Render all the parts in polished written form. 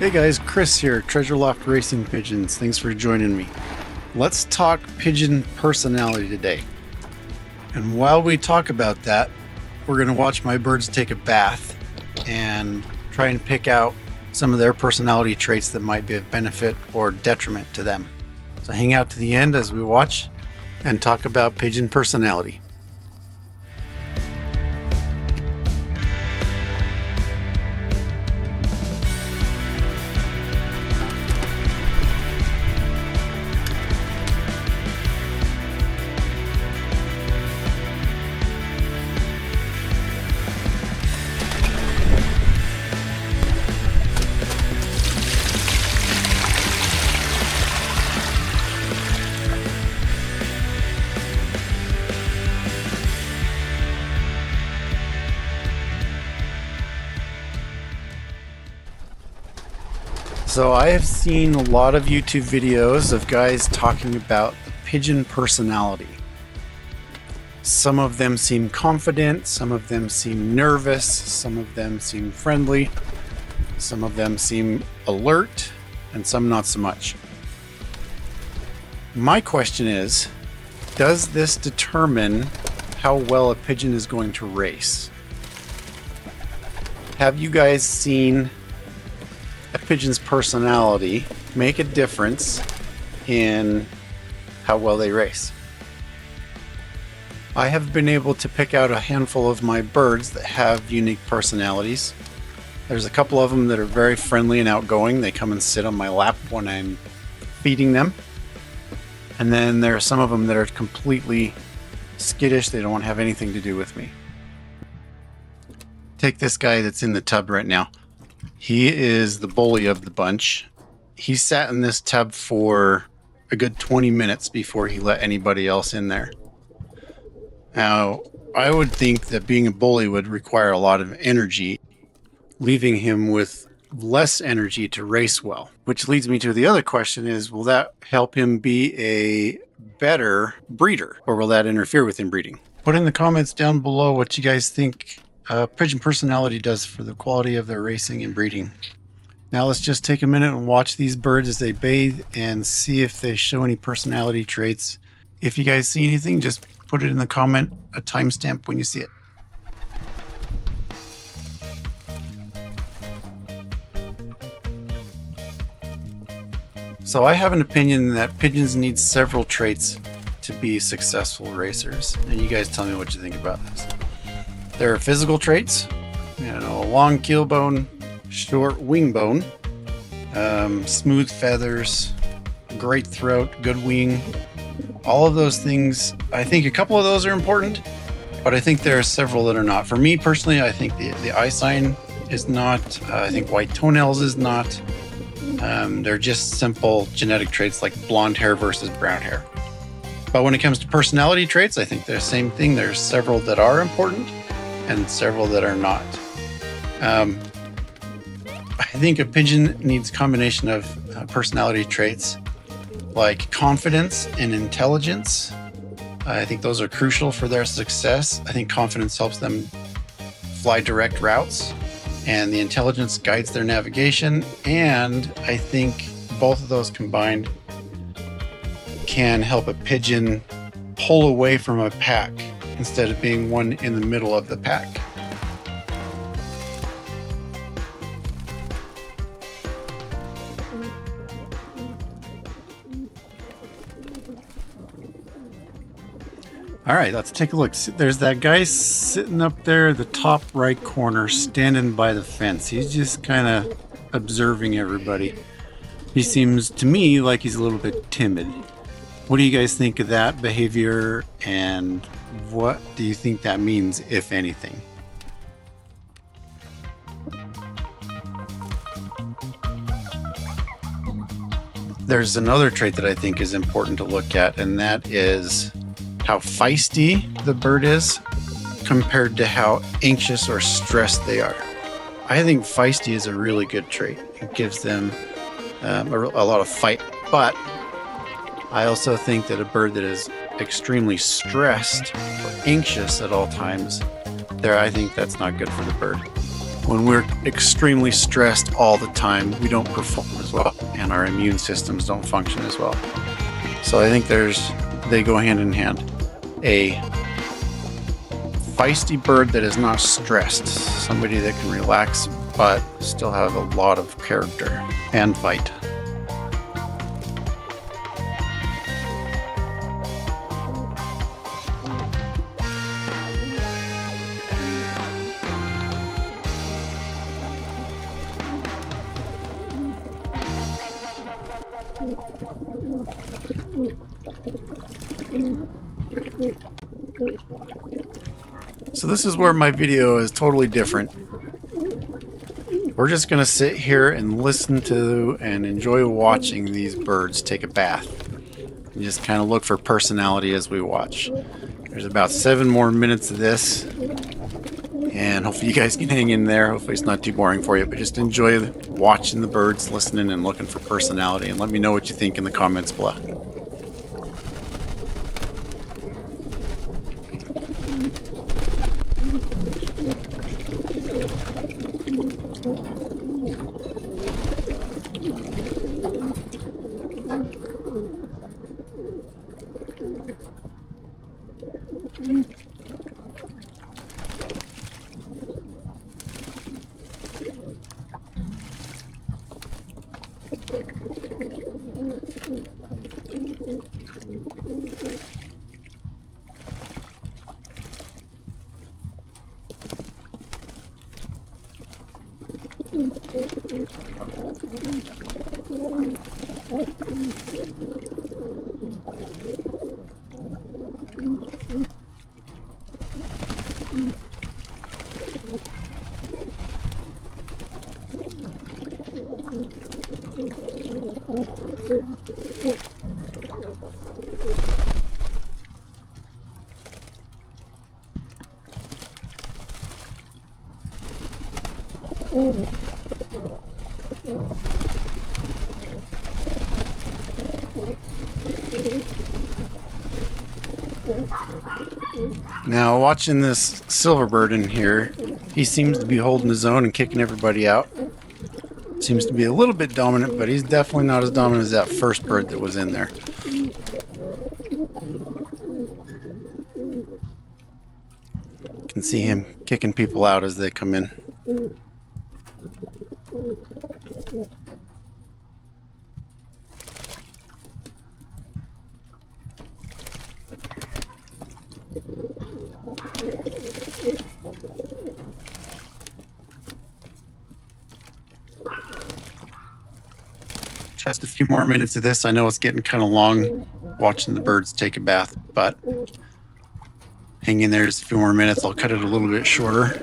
Hey guys, Chris here, Treasure Loft Racing Pigeons. Thanks for joining me. Let's talk pigeon personality today. And while we talk about that, we're going to watch my birds take a bath and try and pick out some of their personality traits that might be of benefit or detriment to them. So hang out to the end as we watch and talk about pigeon personality. So I have seen a lot of YouTube videos of guys talking about the pigeon personality. Some of them seem confident, some of them seem nervous, some of them seem friendly, some of them seem alert, and some not so much. My question is, does this determine how well a pigeon is going to race? Have you guys seen a pigeon's personality make a difference in how well they race? I have been able to pick out a handful of my birds that have unique personalities. There's a couple of them that are very friendly and outgoing. They come and sit on my lap when I'm feeding them. And then there are some of them that are completely skittish. They don't want to have anything to do with me. Take this guy that's in the tub right now. He is the bully of the bunch. He sat in this tub for a good 20 minutes before he let anybody else in there. Now, I would think that being a bully would require a lot of energy, leaving him with less energy to race well. Which leads me to the other question is, will that help him be a better breeder, or will that interfere with him breeding? Put in the comments down below what you guys think pigeon personality does for the quality of their racing and breeding. Now let's just take a minute and watch these birds as they bathe and see if they show any personality traits. If you guys see anything, just put it in the comment, a timestamp when you see it. So I have an opinion that pigeons need several traits to be successful racers, and you guys tell me what you think about this. There are physical traits, long keel bone, short wing bone, smooth feathers, great throat, good wing. All of those things, I think a couple of those are important, but I think there are several that are not. For me personally, I think the eye sign is not. I think white toenails is not. They're just simple genetic traits like blonde hair versus brown hair. But when it comes to personality traits, I think they're the same thing. There's several that are important and several that are not. I think a pigeon needs a combination of personality traits like confidence and intelligence. I think those are crucial for their success. I think confidence helps them fly direct routes, and the intelligence guides their navigation. And I think both of those combined can help a pigeon pull away from a pack instead of being one in the middle of the pack. All right, let's take a look. There's that guy sitting up there in the top right corner, standing by the fence. He's just kind of observing everybody. He seems to me like he's a little bit timid. What do you guys think of that behavior, and what do you think that means, if anything? There's another trait that I think is important to look at, and that is how feisty the bird is compared to how anxious or stressed they are. I think feisty is a really good trait. It gives them a lot of fight, but I also think that a bird that is extremely stressed or anxious at all times, I think that's not good for the bird. When we're extremely stressed all the time, we don't perform as well, and our immune systems don't function as well. So I think they go hand in hand. A feisty bird that is not stressed, somebody that can relax but still have a lot of character and fight. So this is where my video is totally different. We're just going to sit here and listen to and enjoy watching these birds take a bath. And just kind of look for personality as we watch. There's about 7 more minutes of this. And hopefully you guys can hang in there. Hopefully it's not too boring for you. But just enjoy watching the birds, listening and looking for personality. And let me know what you think in the comments below. Now, watching this silverbird in here, he seems to be holding his own and kicking everybody out. Seems to be a little bit dominant, but he's definitely not as dominant as that first bird that was in there. You can see him kicking people out as they come in. Just a few more minutes of this. I know it's getting kind of long watching the birds take a bath, but hang in there just a few more minutes. I'll cut it a little bit shorter.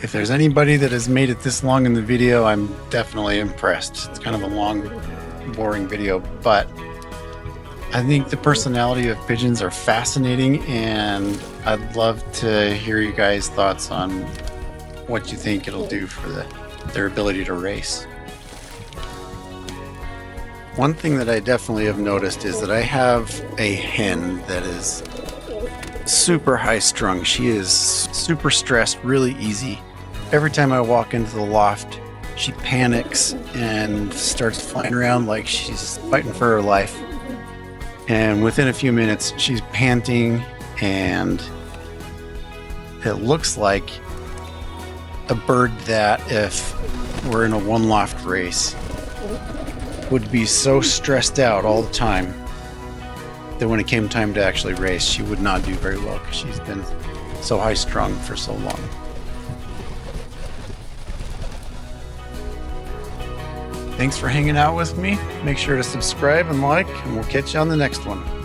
If there's anybody that has made it this long in the video, I'm definitely impressed. It's kind of a long, boring video, but I think the personality of pigeons are fascinating, and I'd love to hear you guys' thoughts on what you think it'll do for their ability to race. One thing that I definitely have noticed is that I have a hen that is super high strung. She is super stressed really easy. Every time I walk into the loft, she panics and starts flying around like she's fighting for her life. And within a few minutes, she's panting, and it looks like a bird that, if we're in a one loft race, would be so stressed out all the time that when it came time to actually race, she would not do very well because she's been so high strung for so long. Thanks for hanging out with me. Make sure to subscribe and like, and we'll catch you on the next one.